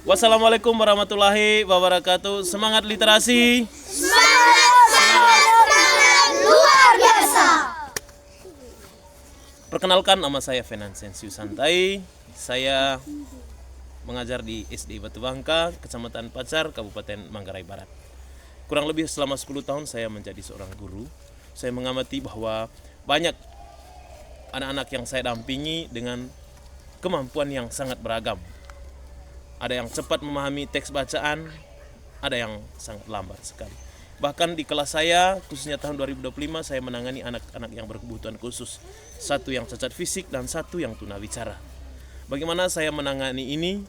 Wassalamualaikum warahmatullahi wabarakatuh. Semangat literasi. Luar biasa. Perkenalkan, nama saya Venansensius Santai. Saya mengajar di SD Batu Bangka, Kecamatan Pacar, Kabupaten Manggarai Barat. Kurang lebih selama 10 tahun saya menjadi seorang guru. Saya mengamati bahwa banyak anak-anak yang saya dampingi dengan kemampuan yang sangat beragam. Ada yang cepat memahami teks bacaan, ada yang sangat lambat sekali. Bahkan di kelas saya, khususnya tahun 2025, saya menangani anak-anak yang berkebutuhan khusus. Satu yang cacat fisik dan satu yang tunawicara. Bagaimana saya menangani ini?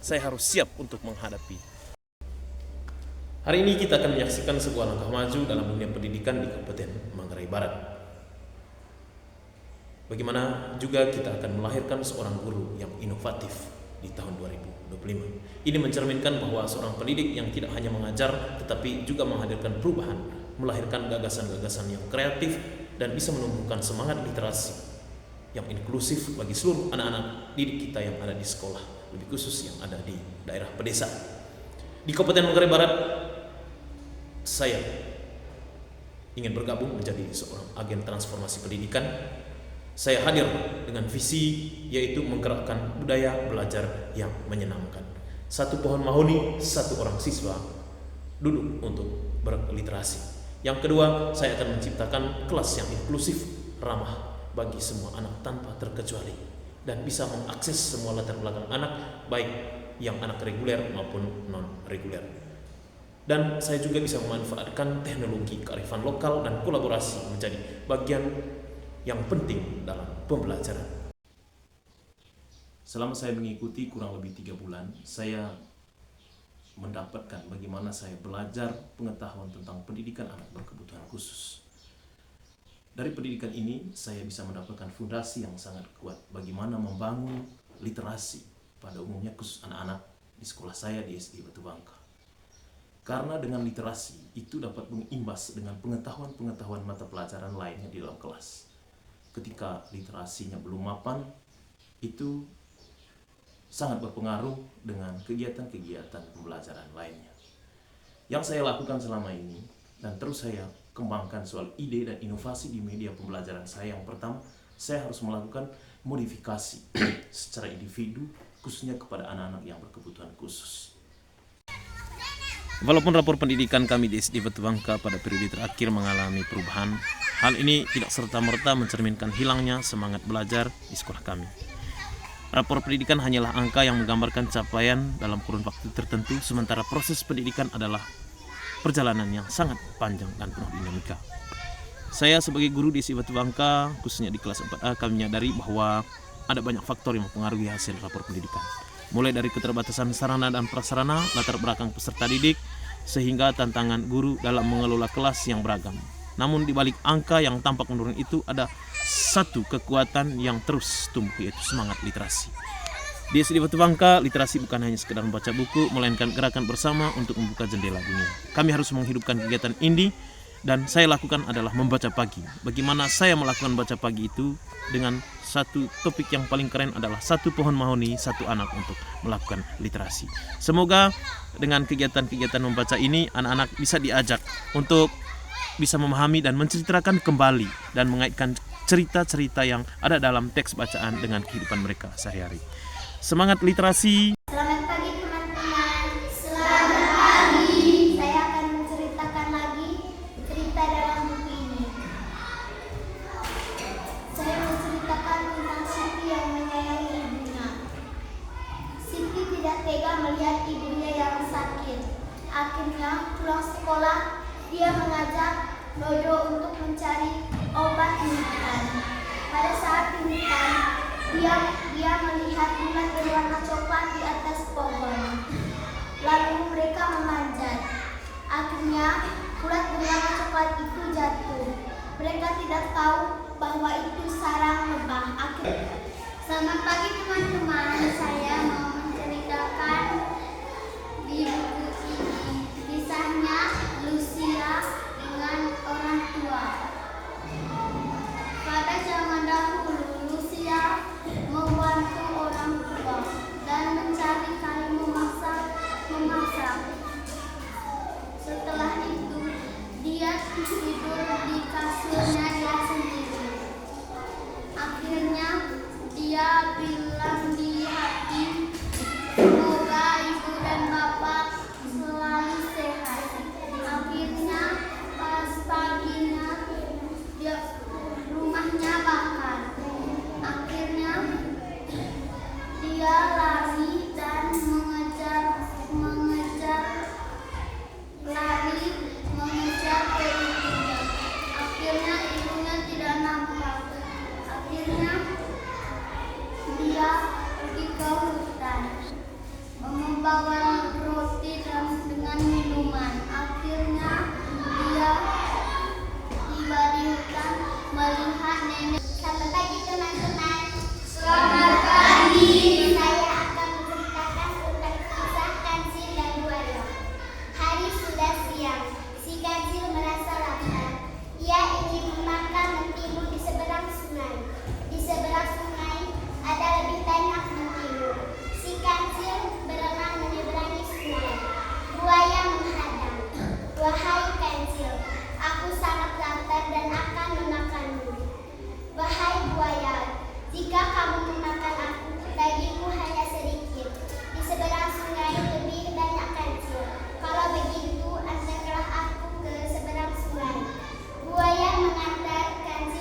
Saya harus siap untuk menghadapi. Hari ini kita akan menyaksikan sebuah langkah maju dalam dunia pendidikan di Kabupaten Manggarai Barat. Bagaimana juga kita akan melahirkan seorang guru yang inovatif di tahun 2025. Ini mencerminkan bahwa seorang pendidik yang tidak hanya mengajar tetapi juga menghadirkan perubahan, melahirkan gagasan-gagasan yang kreatif dan bisa menumbuhkan semangat literasi yang inklusif bagi seluruh anak-anak didik kita yang ada di sekolah, lebih khusus yang ada di daerah pedesa. Di Kabupaten Manggarai Barat, saya ingin bergabung menjadi seorang agen transformasi pendidikan. Saya hadir dengan visi yaitu menggerakkan budaya belajar yang menyenangkan. Satu pohon mahoni, satu orang siswa duduk untuk berliterasi. Yang kedua, saya akan menciptakan kelas yang inklusif, ramah bagi semua anak tanpa terkecuali dan bisa mengakses semua latar belakang anak, baik yang anak reguler maupun non-reguler. Dan saya juga bisa memanfaatkan teknologi kearifan lokal dan kolaborasi menjadi bagian yang penting dalam pembelajaran. Selama saya mengikuti kurang lebih 3 bulan, saya mendapatkan bagaimana saya belajar pengetahuan tentang pendidikan anak berkebutuhan khusus. Dari pendidikan ini, saya bisa mendapatkan fondasi yang sangat kuat bagaimana membangun literasi pada umumnya khusus anak-anak di sekolah saya di SD Batu Bangka. Karena dengan literasi itu dapat mengimbas dengan pengetahuan-pengetahuan mata pelajaran lainnya di dalam kelas. Ketika literasinya belum mapan, itu sangat berpengaruh dengan kegiatan-kegiatan pembelajaran lainnya. Yang saya lakukan selama ini dan terus saya kembangkan soal ide dan inovasi di media pembelajaran saya. Yang pertama, saya harus melakukan modifikasi secara individu khususnya kepada anak-anak yang berkebutuhan khusus. Walaupun rapor pendidikan kami di SD Batu Bangka pada periode terakhir mengalami perubahan, hal ini tidak serta-merta mencerminkan hilangnya semangat belajar di sekolah kami. Rapor pendidikan hanyalah angka yang menggambarkan capaian dalam kurun waktu tertentu, sementara proses pendidikan adalah perjalanan yang sangat panjang dan penuh dinamika. Saya sebagai guru di SD Batu Bangka, khususnya di kelas 4A, kami menyadari bahwa ada banyak faktor yang mempengaruhi hasil rapor pendidikan. Mulai dari keterbatasan sarana dan prasarana, latar belakang peserta didik, sehingga tantangan guru dalam mengelola kelas yang beragam. Namun di balik angka yang tampak menurun itu ada satu kekuatan yang terus tumbuh, yaitu semangat literasi. Di SD Batu Bangka, literasi bukan hanya sekedar membaca buku, melainkan gerakan bersama untuk membuka jendela dunia. Kami harus menghidupkan kegiatan ini, dan saya lakukan adalah membaca pagi. Bagaimana saya melakukan baca pagi itu? Dengan satu topik yang paling keren adalah satu pohon mahoni, satu anak untuk melakukan literasi. Semoga dengan kegiatan-kegiatan membaca ini, anak-anak bisa diajak untuk bisa memahami dan menceritakan kembali dan mengaitkan cerita-cerita yang ada dalam teks bacaan dengan kehidupan mereka sehari-hari. Semangat literasi. Selamat pagi teman-teman. Selamat pagi. Saya akan menceritakan lagi cerita dalam buku ini. Saya menceritakan tentang Siti yang menyayangi ibunya. Siti tidak tega melihat ibunya yang sakit. Akhirnya pulang sekolah, dia mengajak Dodo untuk mencari obat pingsan. Pada saat pingsan, dia melihat bulan berwarna coklat di atas pohon. Lalu mereka memanjat. Akhirnya bulan berwarna coklat itu jatuh. Mereka tidak tahu bahwa itu sarang lebah. Selamat pagi teman-teman. Saya mau menceritakan di buku ini kisahnya Lucia dengan orang tua. Pada zaman dahulu, Lucia membantu orang tua. Dia lari dan mengejar ke ibunya. Akhirnya ibunya tidak nampak. Akhirnya dia pergi ke hutan, membawa roti dan dengan minuman. Akhirnya dia tiba di hutan melihat nenek. Selamat pagi teman-teman. Selamat pagi. Saya akan menceritakan tentang kisah kancil dan buaya. Hari sudah siang. Si kancil merasa lapar. Ia ingin makan mentimun di seberang sungai. Di seberang sungai ada lebih banyak mentimun. Si kancil berenang menyeberangi sungai. Buaya menghadang. Wahai kancil, aku sangat lapar dan akan memakanmu. Wahai buaya, jika kamu memakan aku, dagingmu hanya sedikit. Di seberang sungai lebih banyak kancil. Kalau begitu, antarlah aku ke seberang sungai. Buaya mengantar kancil.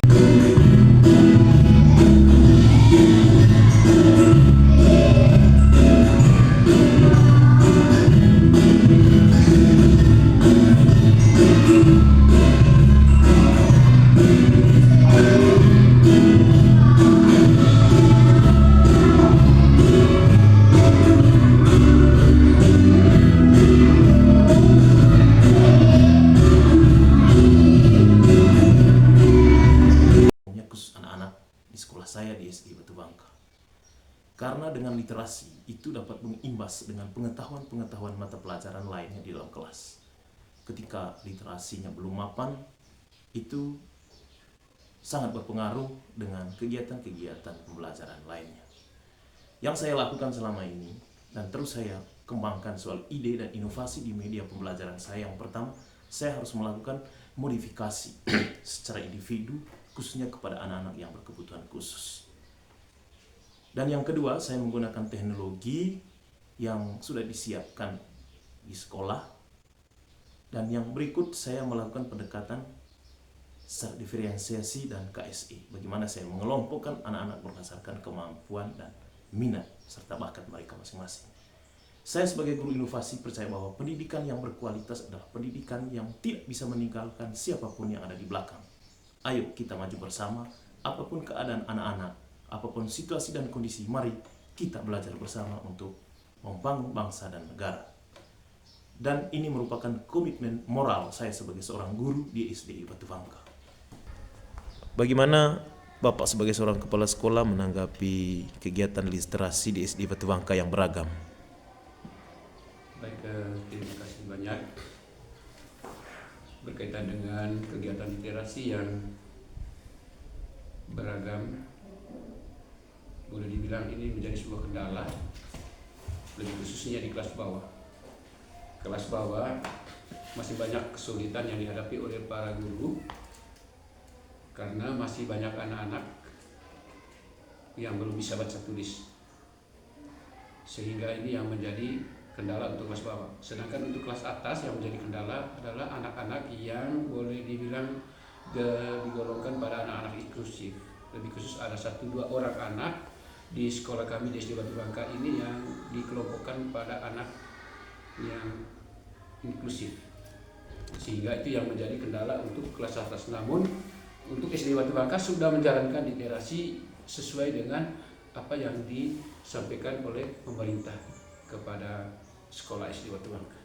Khusus anak-anak di sekolah saya di SD Batu Bangka. Karena dengan literasi itu dapat mengimbas dengan pengetahuan-pengetahuan mata pelajaran lainnya di dalam kelas. Ketika literasinya belum mapan, itu sangat berpengaruh dengan kegiatan-kegiatan pembelajaran lainnya. Yang saya lakukan selama ini dan terus saya kembangkan soal ide dan inovasi di media pembelajaran saya. Yang pertama, saya harus melakukan modifikasi secara individu khususnya kepada anak-anak yang berkebutuhan khusus. Dan yang kedua, saya menggunakan teknologi yang sudah disiapkan di sekolah. Dan yang berikut, saya melakukan pendekatan secara diferensiasi dan KSI. Bagaimana saya mengelompokkan anak-anak berdasarkan kemampuan dan minat serta bakat mereka masing-masing. Saya sebagai guru inovasi percaya bahwa pendidikan yang berkualitas adalah pendidikan yang tidak bisa meninggalkan siapapun yang ada di belakang. Ayo kita maju bersama, apapun keadaan anak-anak, apapun situasi dan kondisi, mari kita belajar bersama untuk membangun bangsa dan negara. Dan ini merupakan komitmen moral saya sebagai seorang guru di SD Batu Bangka. Bagaimana Bapak sebagai seorang kepala sekolah menanggapi kegiatan literasi di SD Batu Bangka yang beragam? Baik, terima kasih banyak. Berkaitan dengan kegiatan literasi yang beragam, boleh dibilang ini menjadi sebuah kendala, lebih khususnya di kelas bawah. Kelas bawah masih banyak kesulitan yang dihadapi oleh para guru karena masih banyak anak-anak yang belum bisa baca tulis, sehingga ini yang menjadi kendala untuk kelas bawah. Sedangkan untuk kelas atas yang menjadi kendala adalah anak-anak yang boleh dibilang digolongkan pada anak-anak inklusif. Lebih khusus ada 1-2 orang anak di sekolah kami di SD Batu Bangka ini yang dikelompokkan pada anak yang inklusif, sehingga itu yang menjadi kendala untuk kelas atas. Namun untuk SD Batu Bangka sudah menjalankan literasi sesuai dengan apa yang disampaikan oleh pemerintah kepada sekolah SD Batu Bangka.